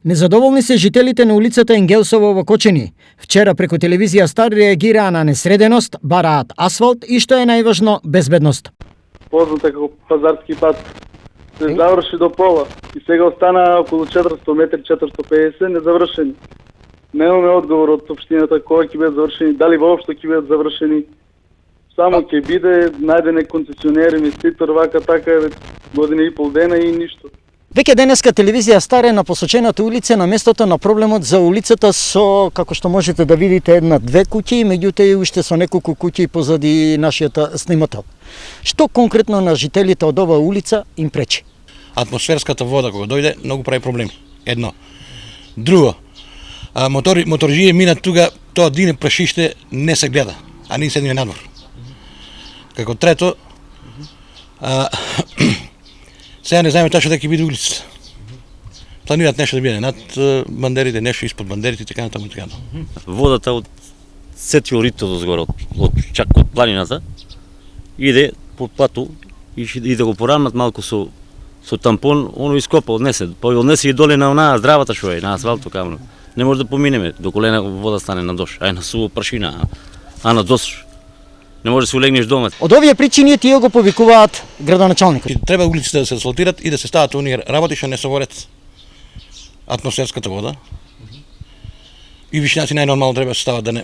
Незадоволни се жителите на улицата Енгелсово во Кочени. Вчера преку телевизија Стар реагираа на несреденост, бараат асфалт и што е најважно, безбедност. Позната како пазарски пат се заврши до пола и сега остана околу 400 метри, 450 незавршени. Немаме одговор од општината кога ќе бидат завршени, дали воопшто ќе бидат завршени. Само ќе биде најден концесионер, инвеститор, вака така година и пол дена и ништо. Веќе денеска телевизија Стар е на посочената улица на местото на проблемот за улицата со, како што можете да видите, една-две куќи, меѓутоа и уште со неколку куќи позади нашиот снимател. Што конкретно на жителите од оваа улица им пречи? Атмосферската вода кога дојде многу прави проблеми. Едно. Друго. Моторџije минат тука, тоа дине прашиште не се гледа, а ние седиме надвор. Како трето, сега не знаеме точно дека ќе биде улицата. Планираат нешто да биде над бандерите, нешто испод бандерите и така натаму и така натаму. Водата од сетиот рито дозгоре, чак од планината, иде по плато и да го порамнат малку со тампон, оно ископа, однесе. Па однесе и доле на онаа здравата што е, на асфалто камено. Не може да поминеме, до колена вода стане на дош, а е на суво прашина, а на дош. Не може да се улегнеш дома. Од овие причини тие го повикуваат градоначалникот. Треба улиците да се асфалтират и да се стават оние работи што не соворат атмосферската вода. И вишината најнормално треба да се стават да не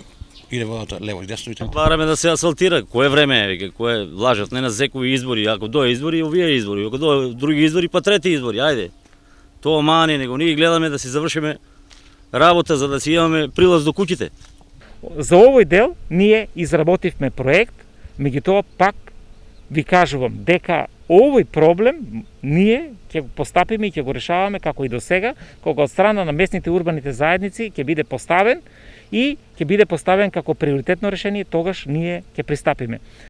иде водата лево и десно. Бараме да се асфалтира. Кое време е, кое лажат, не на секои избори, ако дое избори, овие избори, ако дое други избори, па трети избори, ајде. Тоа мани, него ние гледаме да си завршиме работа за да си имаме прилаз до куќите. За овој дел ние изработивме проект, меѓутоа пак ви кажувам дека овој проблем ние ќе го постапиме и ќе го решаваме како и до сега, кога од страна на местните урбаните заедници ќе биде поставен и ќе биде поставен како приоритетно решение, тогаш ние ќе пристапиме.